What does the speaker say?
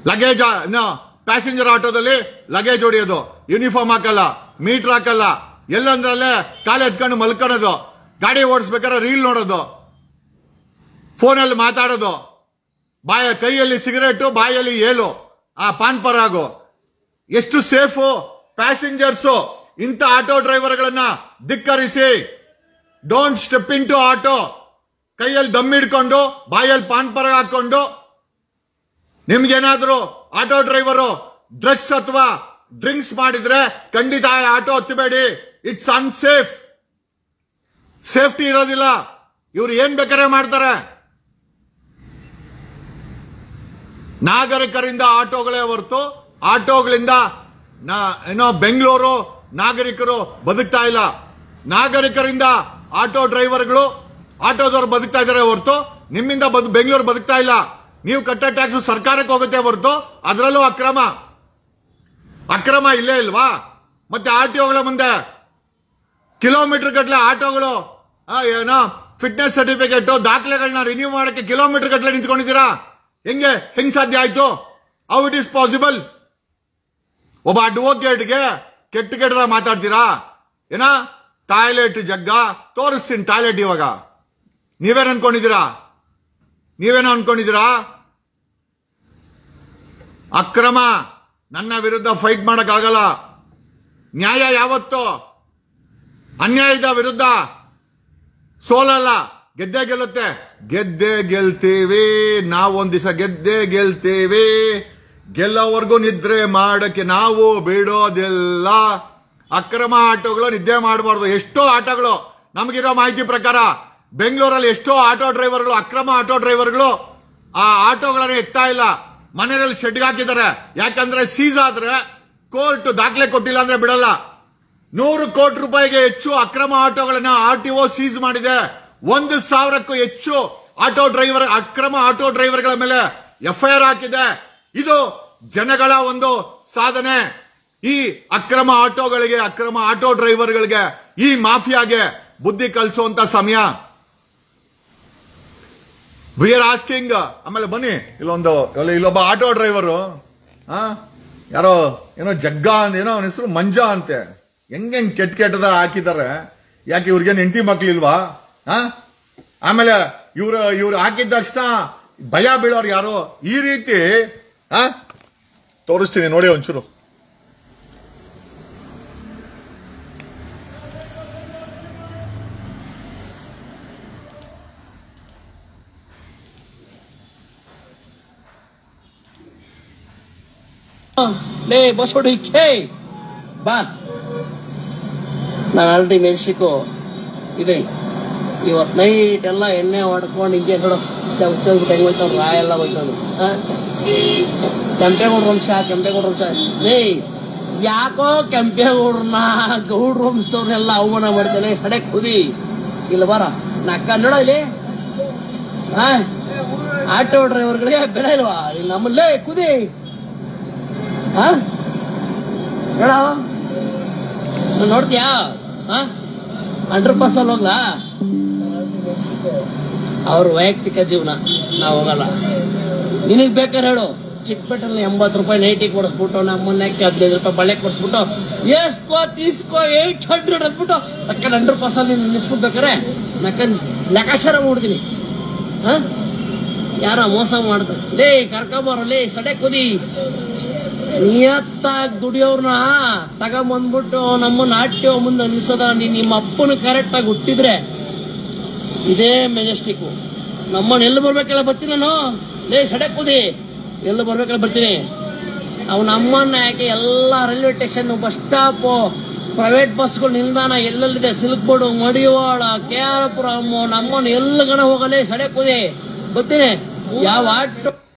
Luggage passenger ಆಟೋದಲ್ಲಿ luggage ಹೊಡಿಯೋದು, uniform ಹಾಕಲ್ಲ, ಮೀಟರ್ ಹಾಕಲ್ಲ, ಎಲ್ಲಂದ್ರಲ್ಲೇ ಕಾಲು ಎತ್ಕೊಂಡು ಮಲ್ಕೊಳ್ಳೋದು, ಗಾಡಿ ಓಡಿಸ್ಬೇಕಾದ್ರೆ ರೀಲ್ ನೋಡೋದು, ಫೋನಲ್ಲಿ ಮಾತಾಡೋದು, ಕೈಯಲ್ಲಿ ಸಿಗರೇಟು, ಬಾಯಲ್ಲಿ ಏಲು, ಆ ಪಾನ್ ಪರಾಗು. ಎಷ್ಟು ಸೇಫು ಪ್ಯಾಸೆಂಜರ್ಸು? ಇಂಥ ಆಟೋ ಡ್ರೈವರ್ಗಳನ್ನ ಧಿಕ್ಕರಿಸಿ. Don't step into auto. ಕೈಯಲ್ಲಿ ದಮ್ಮಿಡ್ಕೊಂಡು ಬಾಯಲ್ಲಿ ಪಾನ್ ಪರಾಗ ಹಾಕೊಂಡು ನಿಮ್ಗೇನಾದ್ರೂ ಆಟೋ ಡ್ರೈವರು ಡ್ರಗ್ಸ್ ಅಥವಾ ಡ್ರಿಂಕ್ಸ್ ಮಾಡಿದ್ರೆ ಖಂಡಿತ ಆಟೋ ಹತ್ತಬೇಡಿ. It's unsafe. ಸೇಫ್ಟಿ ಇರೋದಿಲ್ಲ. ಇವ್ರು ಏನ್ ಬೇಕಾದ್ರೆ ಮಾಡ್ತಾರೆ. ನಾಗರಿಕರಿಂದ ಆಟೋಗಳೇ ಹೊರತು ಆಟೋಗಳಿಂದ ಏನೋ ಬೆಂಗಳೂರು ನಾಗರಿಕರು ಬದುಕ್ತಾ ಇಲ್ಲ. ನಾಗರಿಕರಿಂದ ಆಟೋ ಡ್ರೈವರ್ಗಳು, ಆಟೋದವ್ರು ಬದುಕ್ತಾ ಇದಾರೆ ಹೊರತು ನಿಮ್ಮಿಂದ ಬೆಂಗಳೂರು ಬದುಕ್ತಾ ಇಲ್ಲ. ನೀವು ಕಟ್ಟೋ ಟ್ಯಾಕ್ಸ್ ಸರ್ಕಾರಕ್ಕೆ ಹೋಗುತ್ತೆ ಹೊರತು ಅದರಲ್ಲೂ ಅಕ್ರಮ ಇಲ್ಲೇ ಇಲ್ವಾ? ಮತ್ತೆ ಆಟೋಗಳ ಮುಂದೆ ಕಿಲೋಮೀಟರ್ ಗಟ್ಟಲೆ ಆಟೋಗಳು ಏನೋ ಫಿಟ್ನೆಸ್ ಸರ್ಟಿಫಿಕೇಟ್ ದಾಖಲೆಗಳನ್ನ ರಿನ್ಯೂ ಮಾಡಕ್ಕೆ ಕಿಲೋಮೀಟರ್ ಗಟ್ಟಲೆ ನಿಂತ್ಕೊಂಡಿದ್ದೀರಾ. ಹೆಂಗ್ ಸಾಧ್ಯ ಆಯ್ತು? How it is possible? ಒಬ್ಬ ಅಡ್ವೊಕೇಟ್ಗೆ ಕೆಟ್ಟದಾಗ ಮಾತಾಡ್ತೀರಾ? ಏನ ಟಾಯ್ಲೆಟ್ ಜಗ್ಗ ತೋರಿಸ್ತೀನಿ ಟಾಯ್ಲೆಟ್. ಇವಾಗ ನೀವೇನು ಅನ್ಕೊಂಡಿದ್ದೀರಾ? ಅಕ್ರಮ ನನ್ನ ವಿರುದ್ಧ ಫೈಟ್ ಮಾಡಕ್ಕಾಗಲ್ಲ. ನ್ಯಾಯ ಯಾವತ್ತು ಅನ್ಯಾಯದ ವಿರುದ್ಧ ಸೋಲಲ್ಲ, ಗೆದ್ದೇ ಗೆಲ್ಲುತ್ತೆ. ಗೆದ್ದೇ ಗೆಲ್ತೀವಿ ನಾವು. ಒಂದ್ ದಿವಸ ಗೆದ್ದೇ ಗೆಲ್ತೀವಿ. ಗೆಲ್ಲೋವರೆಗೂ ನಿದ್ರೆ ಮಾಡಕ್ಕೆ ನಾವು ಬಿಡೋದಿಲ್ಲ. ಅಕ್ರಮ ಆಟೋಗಳು ನಿದ್ದೆ ಮಾಡಬಾರ್ದು. ಎಷ್ಟೋ ಆಟೋಗಳು ನಮಗಿರೋ ಮಾಹಿತಿ ಪ್ರಕಾರ ಬೆಂಗಳೂರಲ್ಲಿ ಎಷ್ಟೋ ಆಟೋ ಡ್ರೈವರ್ಗಳು, ಅಕ್ರಮ ಆಟೋ ಡ್ರೈವರ್ಗಳು ಆ ಆಟೋಗಳನ್ನ ಎತ್ತಾ ಇಲ್ಲ, ಮನೆಯಲ್ಲಿ ಶೆಡ್ಗೆ ಹಾಕಿದ್ದಾರೆ. ಯಾಕಂದ್ರೆ ಸೀಸ್ ಆದ್ರೆ ಕೋರ್ಟ್ ದಾಖಲೆ ಕೊಟ್ಟಿಲ್ಲ ಅಂದ್ರೆ ಬಿಡಲ್ಲ. 100 ಕೋಟಿ ರೂಪಾಯಿಗೆ ಹೆಚ್ಚು ಅಕ್ರಮ ಆಟೋಗಳನ್ನ RTO ಸೀಸ್ ಮಾಡಿದೆ. 1,000ಕ್ಕೂ ಹೆಚ್ಚು ಅಕ್ರಮ ಆಟೋ ಡ್ರೈವರ್ಗಳ ಮೇಲೆ FIR ಹಾಕಿದೆ. ಇದು ಜನಗಳ ಒಂದು ಸಾಧನೆ. ಈ ಅಕ್ರಮ ಆಟೋಗಳಿಗೆ, ಅಕ್ರಮ ಆಟೋ ಡ್ರೈವರ್ಗಳಿಗೆ, ಈ ಮಾಫಿಯಾಗೆ ಬುದ್ಧಿ ಕಲಿಸುವಂತ ಸಮಯ. We are asking. ಆಮೇಲೆ ಬನ್ನಿ, ಇಲ್ಲೊಬ್ಬ ಆಟೋ ಡ್ರೈವರು ಯಾರೋ ಏನೋ ಜಗ್ಗ ಅಂತ, ಏನೋ ಅವನ ಹೆಸರು ಮಂಜಾ ಅಂತೆ. ಹೆಂಗ್ ಕೆಟ್ಟದ ಹಾಕಿದ್ದಾರೆ. ಯಾಕೆ ಇವ್ರಿಗೇನು ಹೆಂಡತಿ ಮಕ್ಳಿಲ್ವಾ? ಆಮೇಲೆ ಇವ್ರು ಹಾಕಿದ ತಕ್ಷಣ ಭಯ ಬೀಳೋರು ಯಾರು? ಈ ರೀತಿ ತೋರಿಸ್ತೀನಿ ನೋಡಿ ಒಂಚೂರು. ಲೇ ಬಸ್ ಹೊಡಿಕೆ ಬಾ. ನಾನು ಆಲ್ರೆಡಿ ಮೆಣಸಿಕು ಇದೆ. ಇವತ್ತು ನೈಟ್ ಎಲ್ಲ ಎಣ್ಣೆ ಹೊಡ್ಕೊಂಡು ಹಿಂಗೆ ನೋಡು ಹುಚ್ಚೋಗ್ಬಿಟ್ಟು ಹೆಂಗ್ ಹೋಯ್ತಾವ್ ರಾಯ ಎಲ್ಲ ಹೋಯ್ತಾನು. ಕೆಂಪೇಗೌಡ್ರ ವಂಶ ಲೇ ಯಾಕೋ ಕೆಂಪೇಗೌಡ್ರನ್ನ ಗೌಡ್ರ ವಂಶದವ್ರನ್ನೆಲ್ಲ ಅವಮಾನ ಮಾಡ್ತಾನೆ. ಸಡಕ್ ಕುದಿ ಇಲ್ಲ ಬಾರ ನಕ್ಕ ನೋಡ ಇಲ್ಲಿ. ಆಟೋ ಡ್ರೈವರ್ಗಳಿಗೆ ಬೆಲೆ ಇಲ್ವಾ ನಮ್ಮಲ್ಲೇ? ಕುದಿ ನೋಡ ನೋಡ್ತೀಯಾ? ಅಂಡರ್ ಪಾಸ್ ಅಲ್ಲಿ ಹೋಗ್ಲಾ? ಅವ್ರ ವೈಯಕ್ತಿಕ ಜೀವನ, ನಾವು ಹೋಗಲ್ಲ. ನಿನಗ್ ಬೇಕಾದ್ರೆ ಹೇಳು. ಚಿಕ್ಕಪೇಟಲ್ಲಿ 80 ರೂಪಾಯಿ ನೈಟಿ ಕೊಡಿಸ್ಬಿಟ್ಟು, ನಮ್ಮನ್ನಕ್ಕೆ 15 ರೂಪಾಯಿ ಬಳೆ ಕೊಡಿಸ್ಬಿಟ್ಟು, ತೀಸ್ಕೋ 800 ಅಂದ್ಬಿಟ್ಟು ಅಕ್ಕ ಅಂಡರ್ ಪಾಸ್ ಅಲ್ಲಿ ನಿಲ್ಲಿಸ್ಬಿಡ್ಬೇಕಾರೆ ನಕ್ಕನ್ ಲೆಕ್ಕಾಚಾರ ಮಾಡ್ತೀನಿ. ಯಾರ ಮೋಸ ಮಾಡ್ತಾರೆ. ಲೇ ಕರ್ಕೊಂಬರಲಿ ಸಡೆ ಕುದಿ. ನಿಯತ್ತಾಗಿ ದುಡಿಯೋರ್ನ ತಗೊಂಬಂದ್ಬಿಟ್ಟು ನಮ್ಮನ್ನ ಆಟ್ಯೋ ಮುಂದೆ ನಿಲ್ಸೋದ. ನಿಮ್ಮ ಅಪ್ಪನ ಕರೆಕ್ಟ್ ಆಗಿ ಹುಟ್ಟಿದ್ರೆ ಇದೇ ಮೆಜೆಸ್ಟಿಕ್. ನಮ್ಮನ್ನ ಎಲ್ಲಿ ಬರ್ಬೇಕೆಲ್ಲ ಬರ್ತೀನಿ ನಾನು. ಲೇ ಸಡೆ ಕುದಿ, ಎಲ್ಲಿ ಬರ್ಬೇಕೆಲ್ಲ ಬರ್ತೀನಿ. ಅವನ ಅಮ್ಮನ್ನ ಯಾಕೆ ಎಲ್ಲ railway station, bus stop, private ಬಸ್ಗಳು ನಿಲ್ದಾಣ ಎಲ್ಲೆಲ್ಲಿದೆ, ಸಿಲ್ಕ್ ಬೋರ್ಡು, ಮಡಿವಾಳ, KR ಪುರಂ, ನಮ್ಮನ್ನ ಎಲ್ಲಗಣ ಹೋಗಲೇ ಸಡೆ ಕುದಿ ಬರ್ತೀನಿ. ಯಾವ ಆಟೋ